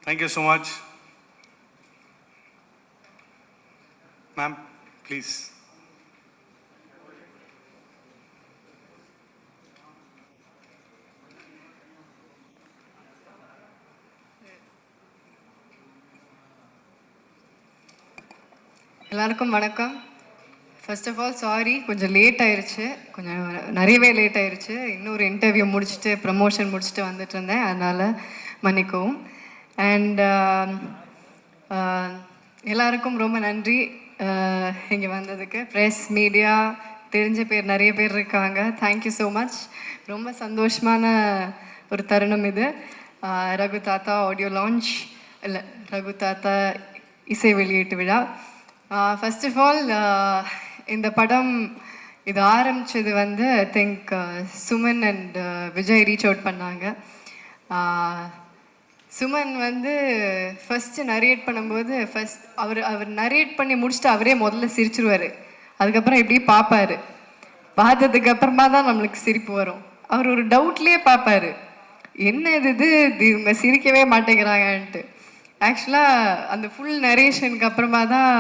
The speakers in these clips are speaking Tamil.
Thank you so much. Ma'am, please. எல்லாருக்கும் வணக்கம். ஃபர்ஸ்ட் ஆஃப் ஆல் சாரி, கொஞ்சம் லேட் ஆயிடுச்சு, கொஞ்சம் நிறையவே லேட் ஆயிடுச்சு. இன்னொரு இன்டர்வியூ முடிச்சுட்டு ப்ரமோஷன் முடிச்சுட்டு வந்துட்டு இருந்தேன், அதனால் மன்னிக்கவும். அண்ட் எல்லாருக்கும் ரொம்ப நன்றி இங்கே வந்ததுக்கு. ப்ரெஸ், மீடியா, தெரிஞ்ச பேர் நிறைய பேர் இருக்காங்க. Thank you so much. ரொம்ப சந்தோஷமான ஒரு தருணம் இது. ரகு தாத்தா ஆடியோ லான்ச், இல்லை ரகு தாத்தா இசை வெளியீட்டு விழா. ஃபர்ஸ்ட் ஆஃப் ஆல் இந்த படம் இது ஆரம்பித்தது வந்து I think Suman and Vijay reach out பண்ணாங்க. சுமன் வந்து ஃபஸ்ட்டு நரேட் பண்ணும்போது அவர் நரேட் பண்ணி முடிச்சுட்டு அவரே முதல்ல சிரிச்சிருவார். அதுக்கப்புறம் இப்படி பார்ப்பார். பார்த்ததுக்கு அப்புறமா தான் நம்மளுக்கு சிரிப்பு வரும். அவர் ஒரு டவுட்லேயே பார்ப்பார், என்ன இது இவங்க சிரிக்கவே மாட்டேங்கிறாங்கன்ட்டு. ஆக்சுவலாக அந்த ஃபுல் நரேஷனுக்கு அப்புறமா தான்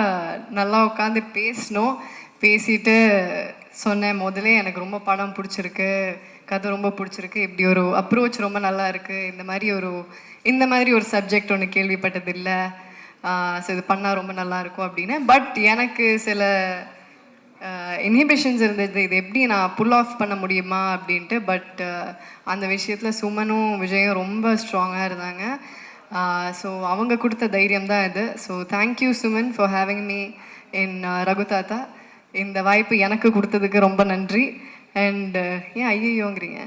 நல்லா உட்காந்து பேசிட்டு சொன்னேன், முதலே எனக்கு ரொம்ப படம் பிடிச்சிருக்கு, கதை ரொம்ப பிடிச்சிருக்கு, இப்படி ஒரு அப்ரோச் ரொம்ப நல்லா இருக்குது, இந்த மாதிரி ஒரு சப்ஜெக்ட் ஒன்று கேள்விப்பட்டதில்லை, ஸோ இது பண்ணால் ரொம்ப நல்லாயிருக்கும் அப்படின்னு. பட் எனக்கு சில இன்ஹிபிஷன்ஸ் இருந்தது, இது எப்படி நான் புல் ஆஃப் பண்ண முடியுமா அப்படின்ட்டு. பட் அந்த விஷயத்தில் சுமனும் விஜயும் ரொம்ப ஸ்ட்ராங்காக இருந்தாங்க. ஸோ அவங்க கொடுத்த தைரியம் தான் இது. So thank you Suman for having me in Raghu தாத்தா. இந்த வாய்ப்பு எனக்கு கொடுத்ததுக்கு ரொம்ப நன்றி. அண்ட் ஏன் ஐயோங்கிறீங்க?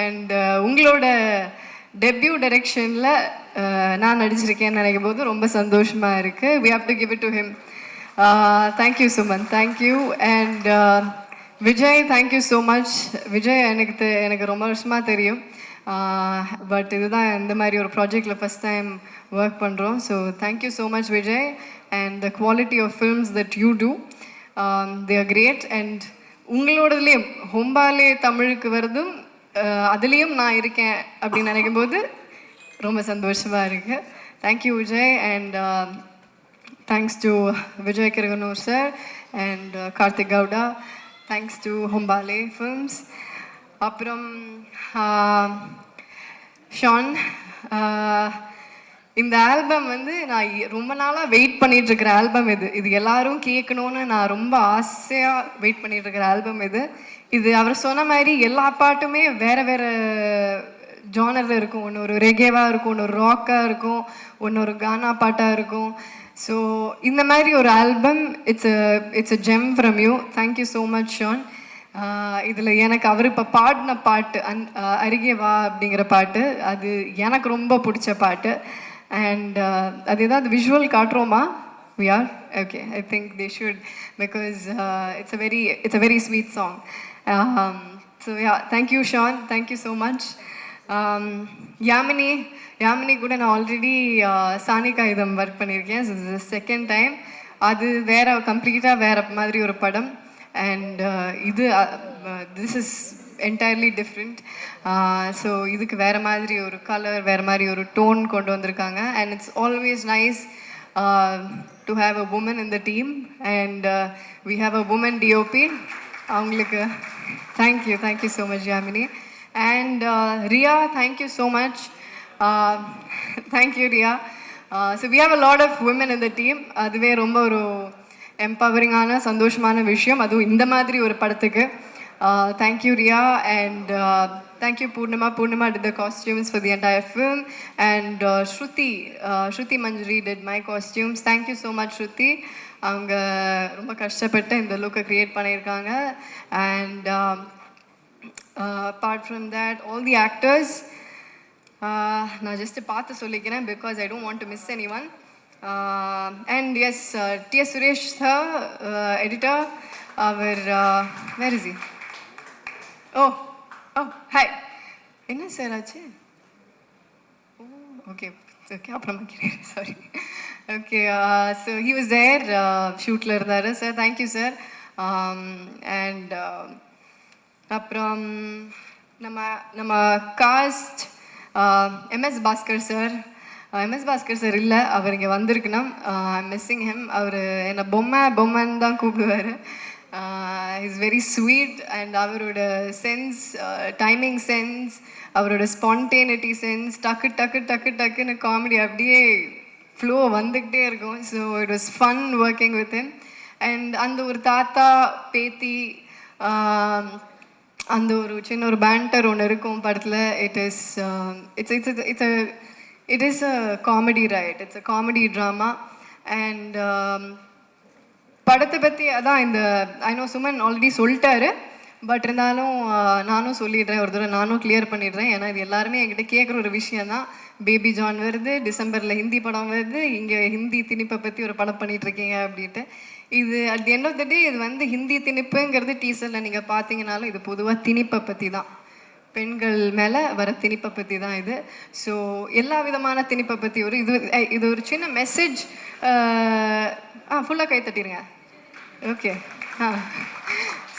அண்ட் உங்களோட டெபியூ டைரக்ஷனில் நான் நடிச்சிருக்கேன்னு நினைக்கும் போது ரொம்ப சந்தோஷமாக இருக்குது. We have to give it to him. Thank you Suman, thank you. And Vijay, thank you so much. Vijay எனக்கு ரொம்ப வருஷமாக தெரியும். பட் இதுதான் இந்த மாதிரி ஒரு ப்ராஜெக்டில் ஃபஸ்ட் டைம் ஒர்க் பண்ணுறோம். So thank you so much Vijay. And the quality of films that you do, they are great. And உங்களோடதுலேயும் ஹொம்பாலே தமிழுக்கு வருதும் அதுலேயும் நான் இருக்கேன் அப்படின்னு நினைக்கும் போது ரொம்ப சந்தோஷமாக இருக்குது. Thank you Vijay. And thanks to Vijay Kiragandur sir and Karthik Gowda. Thanks to Hombale films. அப்புறம் ஷான், இந்த ஆல்பம் வந்து நான் ரொம்ப நாளாக வெயிட் பண்ணிகிட்ருக்கிற ஆல்பம் இது எல்லாரும் கேட்கணுன்னு நான் ரொம்ப ஆசையாக வெயிட் பண்ணிகிட்ருக்கிற ஆல்பம் இது அவர் சொன்ன மாதிரி எல்லா பாட்டுமே வேறு வேறு ஜானரில் இருக்கும். ஒன்று ஒரு ரெகேவாக இருக்கும், ஒன்று ஒரு ராக்காக இருக்கும், ஒன்று ஒரு கானா பாட்டாக இருக்கும். ஸோ இந்த மாதிரி ஒரு album, it's a gem from you. Thank you so much Shaan. இதில் எனக்கு அவர் இப்போ பாடின பாட்டு அருகே வா அப்படிங்கிற பாட்டு, அது எனக்கு ரொம்ப பிடிச்ச பாட்டு. அண்ட் அது ஏதாவது visual காட்டுறோமா? We are? Okay, I think they should, because it's a very sweet song. So yeah, thank you Sean, thank you so much. Yamini கூட நான் ஆல்ரெடி சானிகா இதம் ஒர்க் பண்ணியிருக்கேன். So this is the second time. அது கம்ப்ளீட்டாக வேறு மாதிரி ஒரு படம். And this is entirely different. So இதுக்கு வேறு மாதிரி ஒரு கலர், வேறு மாதிரி ஒரு டோன் கொண்டு வந்திருக்காங்க. And it's always nice to have a woman in the team. And we have a woman DOP. அவங்களுக்கு thank you so much Yamini. And Riya, thank you so much. Thank you Riya. So we have a lot of woman in the team. அதுவே ரொம்ப ஒரு எம்பவரிங்கான சந்தோஷமான விஷயம், அதுவும் இந்த மாதிரி ஒரு படத்துக்கு. Thank you Riya. And thank you Purnima did the costumes for the entire film. And Shruti Manjuri did my costumes. Thank you so much Shruti. அவங்க ரொம்ப கஷ்டப்பட்டு இந்த லுக்கை க்ரியேட் பண்ணியிருக்காங்க. And apart from that, all the actors, நான் ஜஸ்ட்டு பார்த்து சொல்லிக்கிறேன் because I don't want to miss anyone. And yes, T.S. Suresh sir, editor, where is he? Oh, hi. என்ன சார் ஆச்சு? ஓகே அப்புறமா கேட்குறேன், sorry. Okay, so he was there, ஷூட்டில் இருந்தார் சார். Thank you sir. அண்ட் அப்புறம் நம்ம cast MS Bhaskar sir. MS Bhaskar sir இல்லை, அவர் இங்கே வந்திருக்கணும். Missing him. அவர் என்னை பொம்மைன்னு தான் கூப்பிடுவார். இஸ் வெரி ஸ்வீட் அண்ட் அவரோட சென்ஸ், டைமிங் சென்ஸ், அவரோட ஸ்பான்டேனிட்டி சென்ஸ், டக்கு டக்கு டக்கு டக்குன்னு காமெடி அப்படியே ஃப்ளோ வந்துக்கிட்டே இருக்கும். So it was fun working with him. And அந்த ஒரு தாத்தா பேத்தி அந்த ஒரு சின்ன ஒரு பேண்டர் ஒன்று இருக்கும் படத்தில். It is a comedy, right? It's a comedy drama. And படத்தை பற்றி அதான் இந்த ஐ நோ சுமன் ஆல்ரெடி சொல்லிட்டாரு, பட் இருந்தாலும் நானும் சொல்லிடுறேன், ஒரு தடவை நானும் கிளியர் பண்ணிடுறேன். ஏன்னா இது எல்லாருமே என்கிட்ட கேட்குற ஒரு விஷயந்தான். பேபி ஜான் வருது, டிசம்பரில் ஹிந்தி படம் வருது, இங்கே ஹிந்தி திணிப்பை பற்றி ஒரு படம் பண்ணிகிட்ருக்கீங்க அப்படின்ட்டு. இது at the end of the day இது வந்து ஹிந்தி திணிப்புங்கிறது டீசரில் நீங்கள் பார்த்தீங்கனாலும் இது பொதுவாக திணிப்பை பற்றி தான், பெண்கள் மேலே வர திணிப்பை பற்றி தான் இது. ஸோ எல்லா விதமான திணிப்பை பற்றி இது ஒரு சின்ன மெசேஜ். ஃபுல்லாக கை தட்டிடுங்க. ஓகே.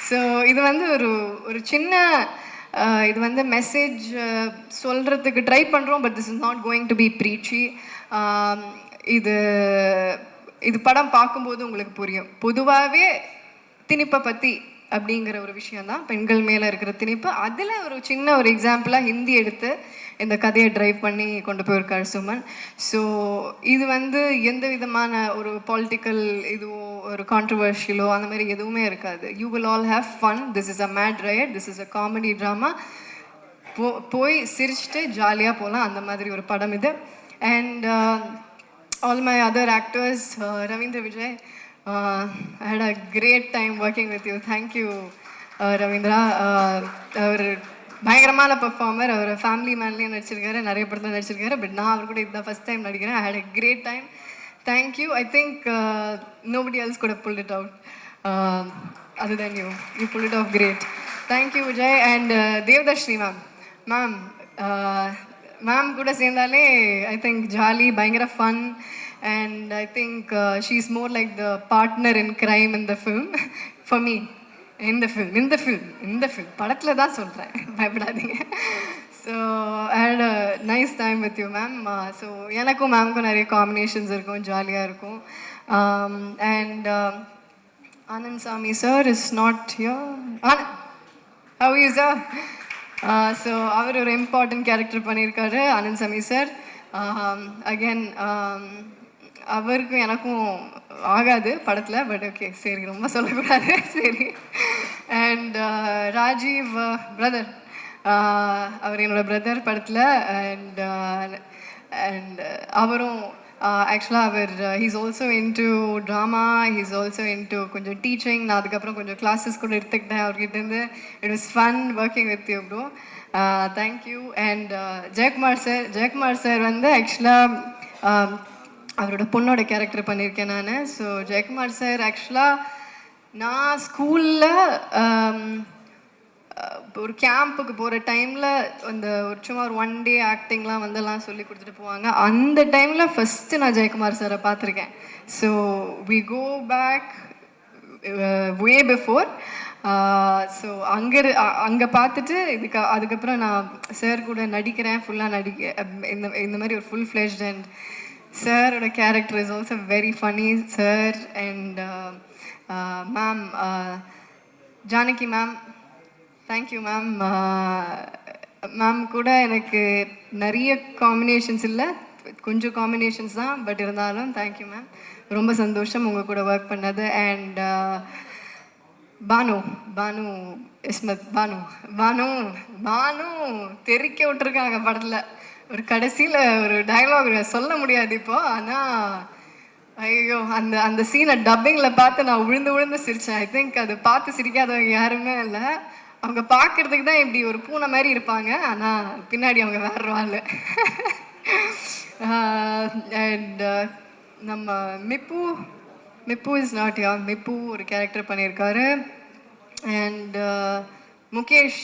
ஸோ இது வந்து ஒரு சின்ன இது வந்து மெசேஜ் சொல்கிறதுக்கு ட்ரை பண்ணுறோம், but this is not going to be preachy. இது படம் பார்க்கும்போது உங்களுக்கு புரியும். பொதுவாகவே திணிப்பை பற்றி அப்படிங்கிற ஒரு விஷயந்தான், பெண்கள் மேலே இருக்கிற திணிப்பு. அதில் ஒரு சின்ன ஒரு எக்ஸாம்பிளாக ஹிந்தி எடுத்து இந்த கதையை ட்ரைவ் பண்ணி கொண்டு போயிருக்காரு சுமன். ஸோ இது வந்து எந்த விதமான ஒரு பொலிட்டிக்கல் இதுவோ ஒரு கான்ட்ரவர்ஷியலோ அந்த மாதிரி எதுவுமே இருக்காது. You will all have fun. This is a mad ride, this is a comedy drama. போய் சிரிச்சுட்டு ஜாலியாக போகலாம், அந்த மாதிரி ஒரு படம் இது. And all my other actors, Ravindra Vijay, I had a great time working with you. Thank you, Ravindra. அவர் பயங்கரமான பெர்ஃபார்மர். அவர் ஃபேமிலி மேன்லேயும் நடிச்சிருக்காரு, நிறைய படத்தில் நடிச்சிருக்காரு. பட் நான் அவர் கூட இதுதான் ஃபஸ்ட் டைம் நடிக்கிறேன். I had a great time. Thank you. I think nobody else could have pulled it out other than you. You pulled it off great. Thank you, Vijay. And Devdashni ma'am. Ma'am கூட சேர்ந்தாலே I think ஜாலி, பயங்கர fun. And I think she's more like the partner in crime in the film for me. In the film படத்தில் தான் சொல்கிறேன், பயப்படாதீங்க. So I had a nice time with you ma'am. So எனக்கும் மேமுக்கும் நிறைய காம்பினேஷன்ஸ் இருக்கும், ஜாலியாக இருக்கும். And Anand Sami sir is not here. How you sir? So அவர் ஒரு இம்பார்ட்டன்ட் கேரக்டர் பண்ணியிருக்காரு, ஆனந்த் சாமி சார். அகெயின் அவருக்கும் எனக்கும் ஆகாது படத்தில், பட் ஓகே, சரி, ரொம்ப சொல்லக்கூடாது, சரி. அண்ட் ராஜீவ் பிரதர், அவர் என்னோடய பிரதர் படத்தில். அண்ட் அவரும் ஆக்சுவலாக அவர் he's also into drama, he's also into கொஞ்சம் டீச்சிங். நான் அதுக்கப்புறம் கொஞ்சம் கிளாஸஸ் கூட எடுத்துக்கிட்டேன் அவர்கிட்டேருந்து. It was fun working with you bro. Thank you. And Jayakumar sir வந்து ஆக்சுவலாக அவரோட பொண்ணோட கேரக்டர் பண்ணியிருக்கேன் நான். ஸோ ஜெயக்குமார் சார் ஆக்சுவலாக நான் ஸ்கூலில் ஒரு கேம்புக்கு போகிற டைமில் அந்த ஒரு சும்மா ஒரு 1 day ஆக்டிங்லாம் வந்தெல்லாம் சொல்லி கொடுத்துட்டு போவாங்க. அந்த டைமில் ஃபஸ்ட்டு நான் ஜெயக்குமார் சாரை பார்த்துருக்கேன். So we go back way before. So அங்கே பார்த்துட்டு அதுக்கப்புறம் நான் சார் கூட நடிக்கிறேன், ஃபுல்லாக இந்த மாதிரி ஒரு ஃபுல் ஃப்ளெஷ்ட். அண்ட் சாரோட character is also very funny sir. And ma'am Janaki ma'am, thank you ma'am. Ma'am கூட எனக்கு நிறைய காம்பினேஷன்ஸ் இல்லை, கொஞ்சம் காம்பினேஷன்ஸ் தான், பட் இருந்தாலும் தேங்க்யூ மேம். ரொம்ப சந்தோஷம் உங்கள் கூட ஒர்க் பண்ணது. அண்ட் பானு இஸ்மத், பானு தெறிக்க விட்டுருக்காங்க படத்தில். ஒரு கடைசியில் ஒரு டயலாக் சொல்ல முடியாது இப்போ, ஆனால் ஐயோ அந்த சீனை டப்பிங்கில் பார்த்து நான் விழுந்து சிரித்தேன். ஐ திங்க் அது பார்த்து சிரிக்காதவங்க யாருமே இல்லை. அவங்க பார்க்குறதுக்கு தான் இப்படி ஒரு பூனை மாதிரி இருப்பாங்க, ஆனால் பின்னாடி அவங்க வேற ஆள். அண்ட் நம்ம மிப்பு இஸ் நாட் யா, மிப்பு ஒரு கேரக்டர் பண்ணியிருக்காரு. அண்ட் முகேஷ்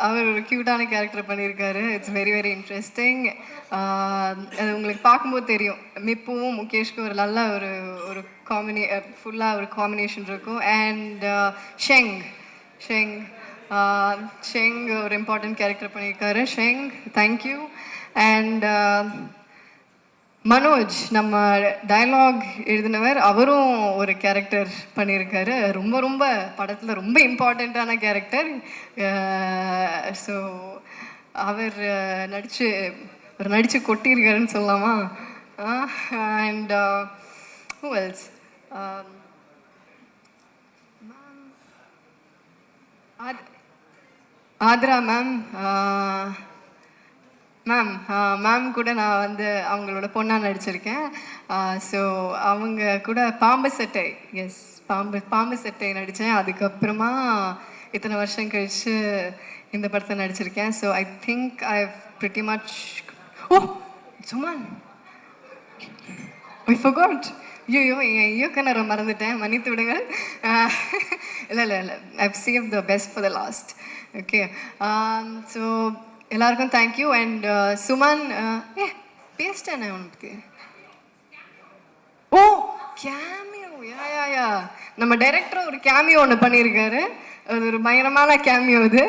அவர் ஒரு க்யூட்டான கேரக்டர் பண்ணியிருக்காரு. It's very very interesting. அது உங்களுக்கு பார்க்கும்போது தெரியும், மிப்புவும் முகேஷ்க்கும் ஒரு நல்ல ஒரு ஃபுல்லாக ஒரு காம்பினேஷன் இருக்கும். அண்ட் ஷெங் ஷெங் ஒரு இம்பார்ட்டன்ட் கேரக்டர் பண்ணியிருக்காரு. Sheng, thank you. அண்ட் மனோஜ், நம்ம டயலாக் எழுதினவர், அவரும் ஒரு கேரக்டர் பண்ணியிருக்காரு. ரொம்ப ரொம்ப படத்தில் ரொம்ப இம்பார்ட்டண்ட்டான கேரக்டர். ஸோ அவர் நடித்து கொட்டியிருக்காருன்னு சொல்லலாமா? And who else? Aathra ma'am. Ma'am கூட நான் வந்து அவங்களோட பொண்ணாக நடிச்சிருக்கேன். ஸோ அவங்க கூட பாம்பு சட்டை, எஸ், பாம்பு சட்டை நடித்தேன். அதுக்கப்புறமா இத்தனை வருஷம் கழித்து இந்த படத்தை நடிச்சிருக்கேன். So I think I pretty much. Oh Suman, I forgot. ஐயோ, என் இயக்குனரை மறந்துட்டேன், மன்னித்து விடுங்கள். இல்லை, I've save the best for the last. Okay, so எல்லாருக்கும் தேங்க்யூ. அண்ட் சுமன், பேசிட்டேனே உனக்கு. ஓ கேமியோ, யா நம்ம டைரக்டரும் ஒரு கேமியோ ஒன்று பண்ணியிருக்காரு. அது ஒரு பயங்கரமான கேமியோ. அது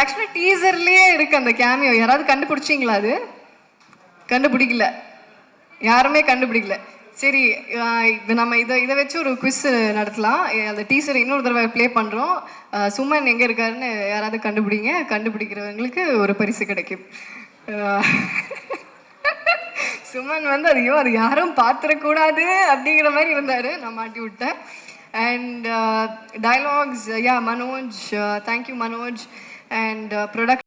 ஆக்சுவலாக டீசர்லேயே இருக்குது அந்த கேமியோ. யாராவது கண்டுபிடிச்சிங்களா? அது கண்டுபிடிக்கல, யாருமே கண்டுபிடிக்கல. சரி, நம்ம இதை வச்சு ஒரு குவிஸ் நடத்தலாம். அந்த டீசரை இன்னொரு தடவை ப்ளே பண்ணுறோம். சுமன் எங்கே இருக்காருன்னு யாராவது கண்டுபிடிங்க. கண்டுபிடிக்கிறவங்களுக்கு ஒரு பரிசு கிடைக்கும். சுமன் வந்து அது யாரும் பார்த்துடக்கூடாது அப்படிங்கிற மாதிரி இருந்தார். நான் மாட்டி விட்டேன். And dialogues, yeah, Manoj, thank you Manoj. And production